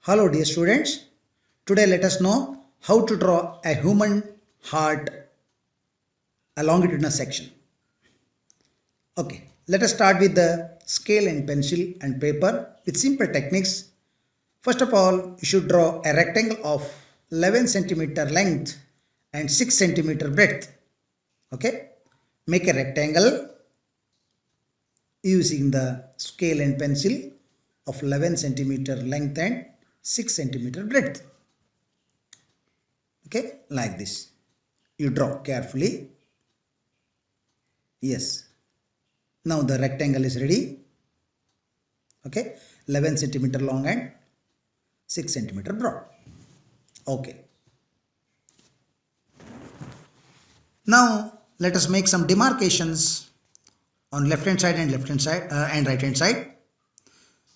Hello dear students, today let us know how to draw a human heart a longitudinal section. Okay, let us start with the scale and pencil and paper with simple techniques. First of all, you should draw a rectangle of 11 centimeter length and 6 centimeter breadth. Okay, make a rectangle using the scale and pencil of 11 centimeter length and 6 centimeter breadth. Okay, like this. You draw carefully. Yes. Now the rectangle is ready. Okay, 11 centimeter long and 6 centimeter broad. Okay. Now let us make some demarcations on left hand side and right hand side.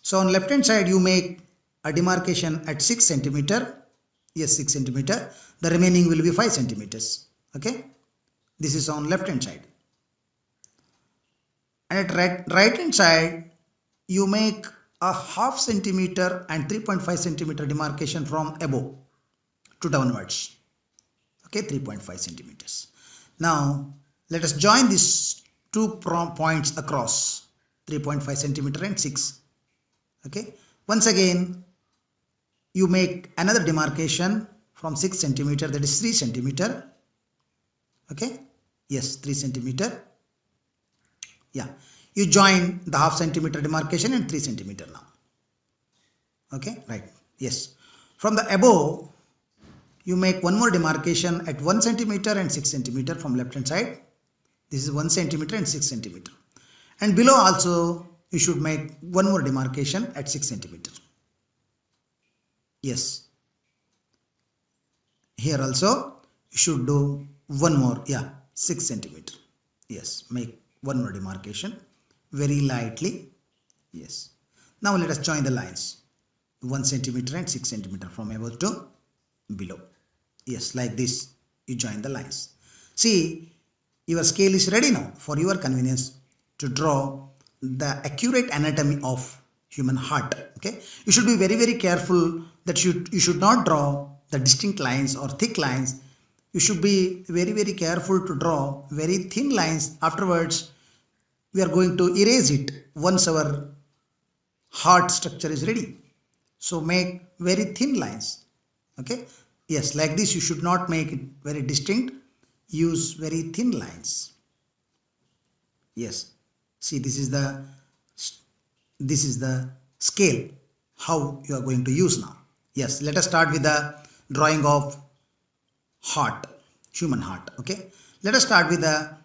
So on left hand side you make a demarcation at 6 centimeter. Yes, 6 centimeter. The remaining will be 5 centimeters. Okay. This is on left hand side. And at right hand side you make a half centimeter and 3.5 centimeter demarcation from above to downwards. Okay, 3.5 centimeters. Now let us join these two points across 3.5 centimeter and 6. Okay, once again you make another demarcation from 6 centimeter, that is 3 centimeter. Okay, yes, 3 centimeter. Yeah, you join the half centimeter demarcation and 3 centimeter now. Okay, right. Yes, from the above you make one more demarcation at 1 centimeter and 6 centimeter from left hand side. This is 1 centimeter and 6 centimeter. And below also you should make one more demarcation at 6 centimeter. Yes. Here also you should do one more. Yeah, 6 centimeter. Yes, make one more demarcation very lightly. Yes. Now let us join the lines. 1 centimeter and 6 centimeter from above to below. Yes, like this you join the lines. See, your scale is ready now for your convenience to draw the accurate anatomy of human heart. Okay, you should be very careful that you should not draw the distinct lines or thick lines. You should be very careful to draw very thin lines. Afterwards we are going to erase it once our heart structure is ready. So make very thin lines. Okay, yes, like this you should not make it very distinct. Use very thin lines. Yes, see, this is the scale how you are going to use now. Yes, let us start with the drawing of heart, human heart. Okay, let us start with the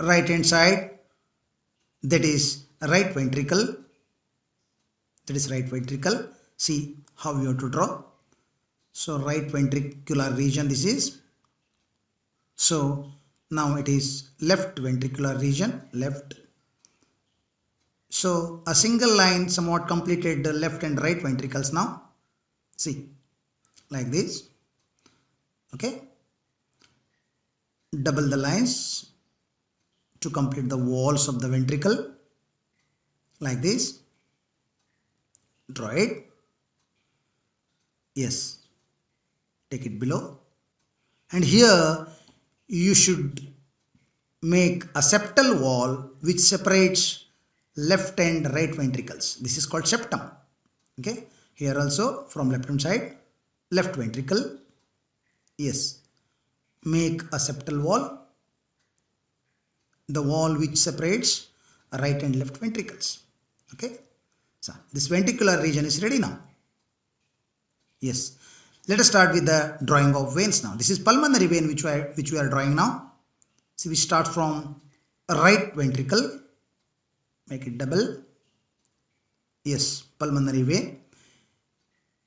right hand side, that is right ventricle. That is right ventricle. See how you have to draw. So right ventricular region this is. So now it is left ventricular region, left. So a single line somewhat completed the left and right ventricles now. See, like this. Okay. Double the lines to complete the walls of the ventricle. Like this. Draw it. Yes. Take it below. And here you should make a septal wall which separates left and right ventricles. This is called septum. Okay, here also from left hand side, left ventricle. Yes, make a septal wall, the wall which separates right and left ventricles. Okay, so this ventricular region is ready now. Yes, let us start with the drawing of veins now. This is pulmonary vein which we are drawing now. See, we start from right ventricle, make it double. Yes, pulmonary vein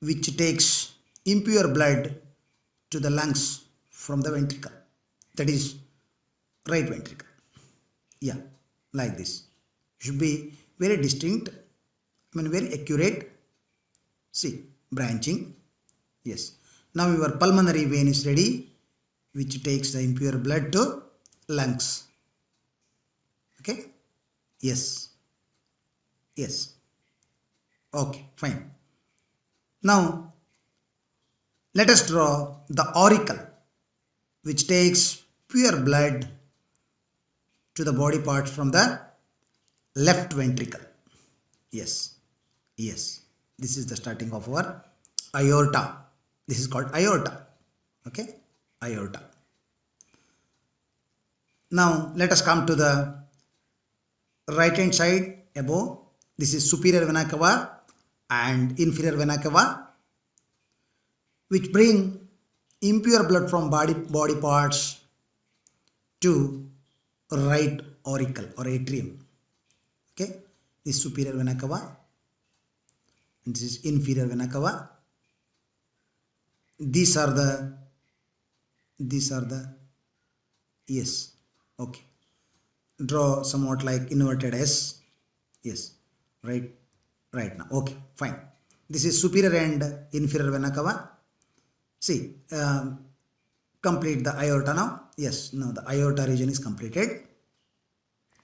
which takes impure blood to the lungs from the ventricle, that is right ventricle. Yeah, like this. Should be very distinct, very accurate. See, branching. Yes, now your pulmonary vein is ready which takes the impure blood to lungs. Okay, yes, okay, fine. Now let us draw the auricle, which takes pure blood to the body parts from the left ventricle. Yes, yes, this is the starting of our aorta. This is called aorta. Okay, aorta. Now let us come to the right hand side above. This is superior vena cava and inferior vena cava, which bring impure blood from body parts to right auricle or atrium. Okay, this is superior vena cava and this is inferior vena cava. These are the yes. Okay, draw somewhat like inverted S. Yes, right now. Okay, fine. This is superior and inferior vena cava. See, complete the aorta now. Yes, now the aorta region is completed.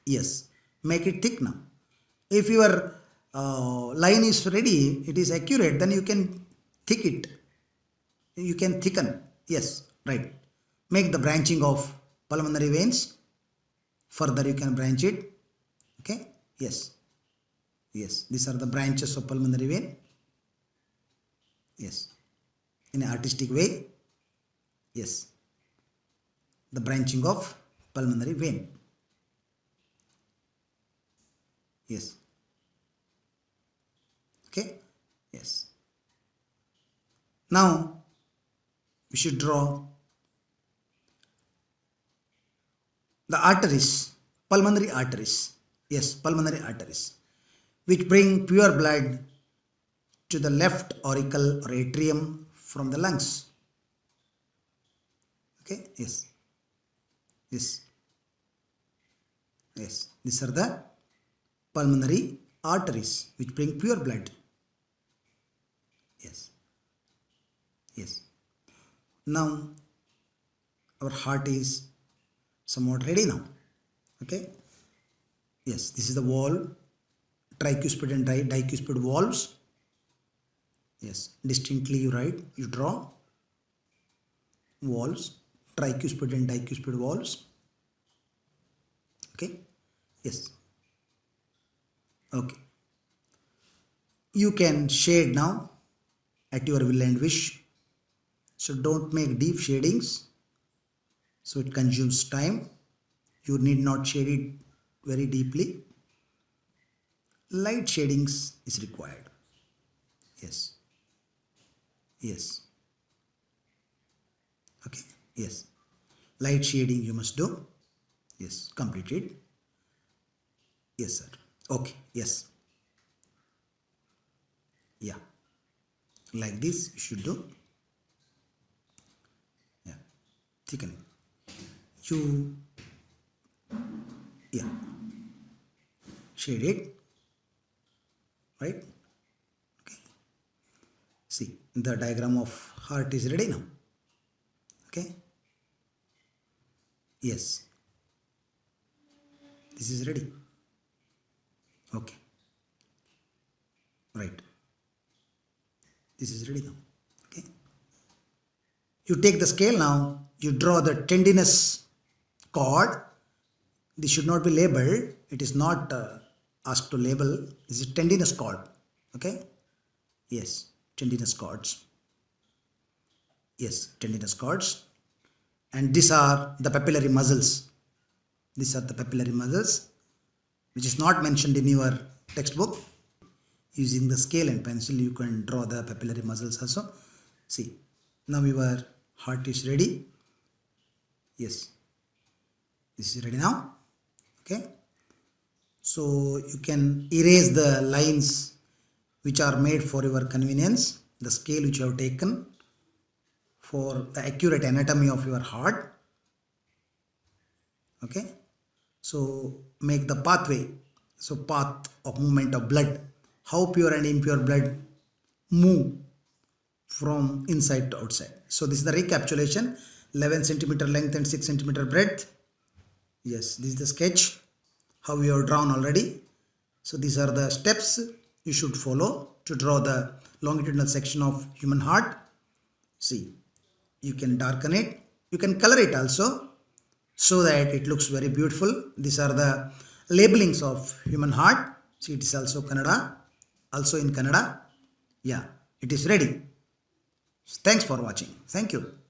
Yes, make it thick now. If your line is ready, it is accurate, then you can thick it. You can thicken. Yes, right. Make the branching of pulmonary veins. Further you can branch it. Okay. Yes. Yes. These are the branches of pulmonary vein. Yes. In an artistic way. Yes. The branching of pulmonary vein. Yes. Okay. Yes. Now we should draw the arteries, pulmonary arteries. Yes, pulmonary arteries, which bring pure blood to the left auricle or atrium from the lungs. Okay, yes. Yes. Yes, these are the pulmonary arteries which bring pure blood. Yes. Yes. Now our heart is somewhat ready now. Okay. Yes, this is the wall, tricuspid and dicuspid valves. Yes, distinctly you draw valves, tricuspid and dicuspid valves. Okay. Yes. Okay. You can shade now at your will and wish. So don't make deep shadings. So it consumes time. You need not shade it very deeply. Light shadings is required. Yes. Yes. Okay. Yes. Light shading you must do. Yes. Complete it. Yes, sir. Okay. Yes. Yeah. Like this you should do. Yeah. Thickening. Yeah, shade it, right? Okay. See, the diagram of heart is ready now. Okay. Yes. This is ready. Okay. Right. This is ready now. Okay. You take the scale now. You draw the tendinous cord. This should not be labeled. It is not asked to label. This is tendinous cord. Okay. Yes. Tendinous cords. Yes. Tendinous cords. And these are the papillary muscles. These are the papillary muscles, which is not mentioned in your textbook. Using the scale and pencil, you can draw the papillary muscles also. See. Now your heart is ready. Yes. This is ready now. Okay. So you can erase the lines which are made for your convenience. The scale which you have taken for the accurate anatomy of your heart. Okay. So make the pathway. So path of movement of blood. How pure and impure blood move from inside to outside. So this is the recapitulation. 11 centimeter length and 6 centimeter breadth. Yes, this is the sketch how we have drawn already. So these are the steps you should follow to draw the longitudinal section of human heart. See, you can darken it, you can color it also, so that it looks very beautiful. These are the labelings of human heart. See, it is also Kannada, also in Kannada. Yeah, it is ready. Thanks for watching. Thank you.